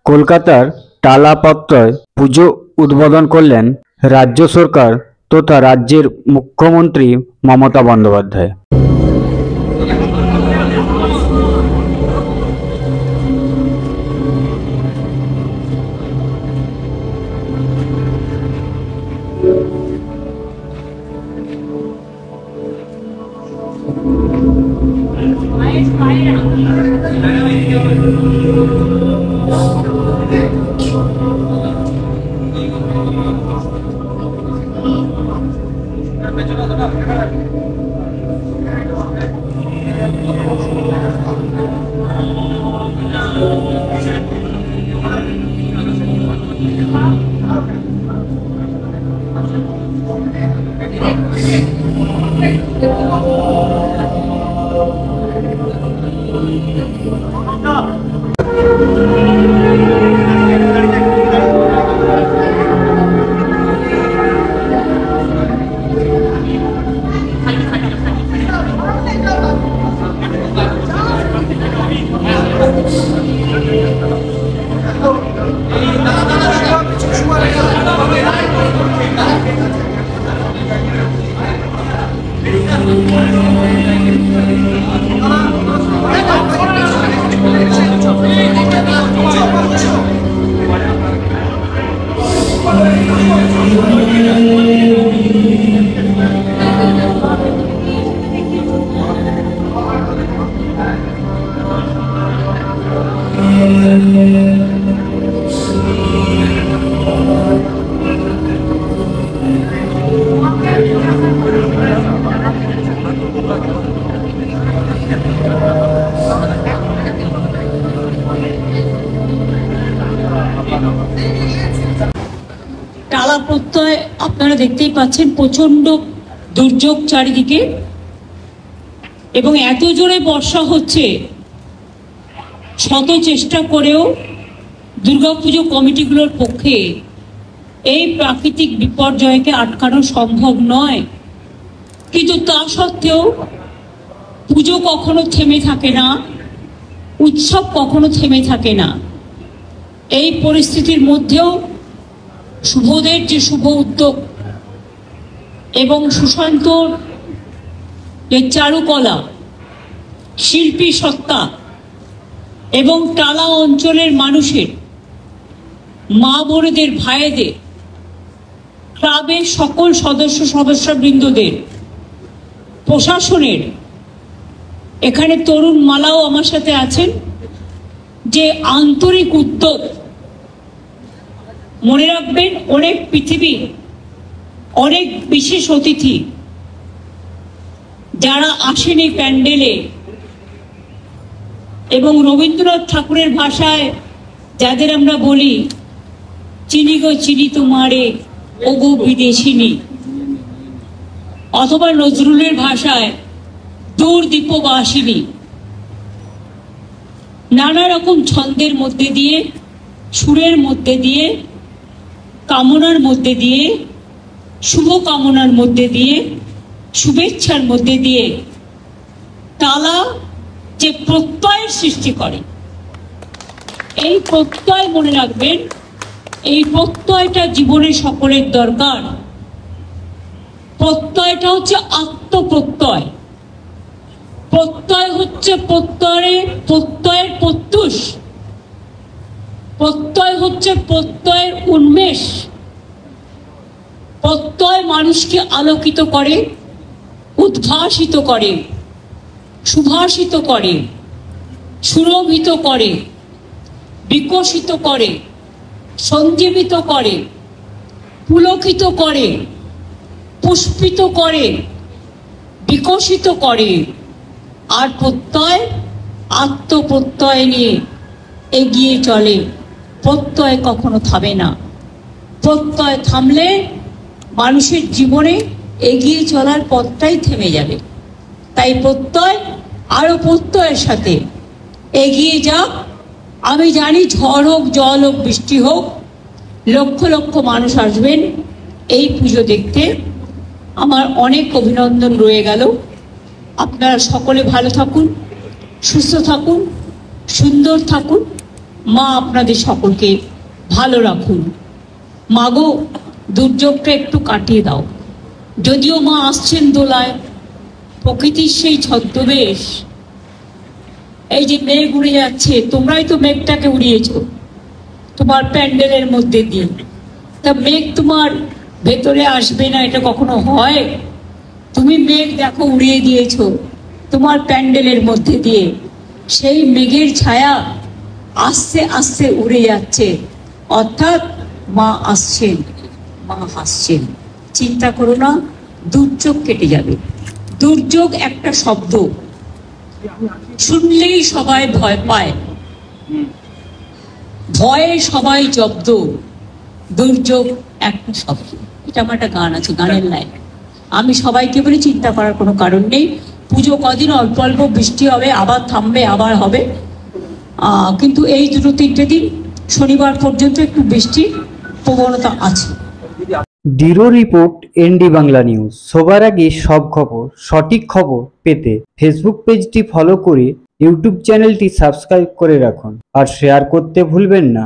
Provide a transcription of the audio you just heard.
কলকাতার টালাপত্রয় পুজো উদ্বোধন করলেন রাজ্য সরকার তথা রাজ্যের মুখ্যমন্ত্রী মমতা বন্দ্যোপাধ্যায়। টালা প্রত্যয় আপনারা দেখতেই পাচ্ছেন, প্রচন্ড দুর্যোগ চারিদিকে এবং এত জোরে বর্ষা হচ্ছে, শত চেষ্টা করেও দুর্গাপুজো কমিটিগুলোর পক্ষে এই প্রাকৃতিক বিপর্যয়কে আটকানো সম্ভব নয়। কিন্তু তা সত্ত্বেও পুজো কখনো থেমে থাকে না, উৎসব কখনো থেমে থাকে না। এই পরিস্থিতির মধ্যেও শুভদের যে শুভ উদ্যোগ এবং সুশান্তর যে চারুকলা, শিল্পী সত্তা এবং টালা অঞ্চলের মানুষের, মা বোনেদের, ভাইদের, ক্লাবের সকল সদস্যবৃন্দদের, প্রশাসনের, এখানে তরুণ মালাও আমার সাথে আছেন, যে আন্তরিক উদ্যোগ। মনে রাখবেন, অনেক পৃথিবীর অনেক বিশেষ অতিথি যারা আসেন এই প্যান্ডেলে, এবং রবীন্দ্রনাথ ঠাকুরের ভাষায় যাদের আমরা বলি, চিনি গো চিনি তোমারে ও গো বিদেশিনী, অথবা নজরুলের ভাষায় দূর দীপবাসিনী, নানা রকম ছন্দের মধ্যে দিয়ে, সুরের মধ্যে দিয়ে, কামনার মধ্যে দিয়ে, শুভ কামনার মধ্যে দিয়ে, শুভেচ্ছার মধ্যে দিয়ে টালা যে প্রত্যয়ের সৃষ্টি করে, এই প্রত্যয় মনে রাখবেন, এই প্রত্যয়টা জীবনে সকলের দরকার। প্রত্যয়টা হচ্ছে আত্মপ্রত্যয়। প্রত্যয় হচ্ছে প্রত্যয়ের প্রত্যুষ। প্রত্যয় হচ্ছে প্রত্যয়ের উন্মেষ। প্রত্যয় মানুষকে আলোকিত করে, উদ্ভাসিত করে, সুভাষিত করে, সুরভিত করে, বিকশিত করে, সঞ্জীবিত করে, পুলকিত করে, পুষ্পিত করে, বিকশিত করে। আর প্রত্যয় আত্মপ্রত্যয় নিয়ে এগিয়ে চলে। প্রত্যয় কখনো থামে না। প্রত্যয় থামলে মানুষের জীবনে এগিয়ে চলার পথটাই থেমে যাবে। তাই প্রত্যয় আরো প্রত্যয়ের সাথে এগিয়ে যাক। আমি জানি ঝড় হোক, জল হোক, বৃষ্টি হোক, লক্ষ লক্ষ মানুষ আসবেন এই পুজো দেখতে। আমার অনেক অভিনন্দন রয়ে গেল। আপনারা সকলে ভালো থাকুন, সুস্থ থাকুন, সুন্দর থাকুন। মা আপনাদের সকলকে ভালো রাখুন। মাগো, দুর্যোগটা একটু কাটিয়ে দাও। যদিও মা আসছেন দোলায়, প্রকৃতির সেই ছদ্মবেশ, এই যে মেঘ উড়ে যাচ্ছে, তোমরাই তো মেঘটাকে উড়িয়েছ তোমার প্যান্ডেলের মধ্যে দিয়ে। তা মেঘ তোমার ভেতরে আসবে না এটা কখনো হয়? তুমি মেঘ দেখো উড়িয়ে দিয়েছ তোমার প্যান্ডেলের মধ্যে দিয়ে, সেই মেঘের ছায়া আস্তে আস্তে উড়ে যাচ্ছে, অর্থাৎ মা আসছেন, মা হাসছেন। চিন্তা করো না, দুর্যোগ কেটে যাবে। দুর্যোগ একটা শব্দ, শুনলেই সবাই ভয় পায়, ভয়ে সবাই জব্দ। দুর্যোগ একটা শব্দ। এটা আমার একটা গান আছে, গানের লাইন। আমি সবাইকে বলি চিন্তা করার কোনো কারণ নেই। পুজো কদিন অল্প অল্প বৃষ্টি হবে, আবার থামবে, আবার হবে, কিন্তু এই 2-3 দিন শনিবার পর্যন্ত একটু বৃষ্টির প্রবণতা আছে। Bureau report, ND Bangla news. সবার আগে সব খবর, সঠিক খবর পেতে ফেসবুক পেজটি ফলো করে ইউটিউব চ্যানেলটি সাবস্ক্রাইব করে রাখুন আর শেয়ার করতে ভুলবেন না।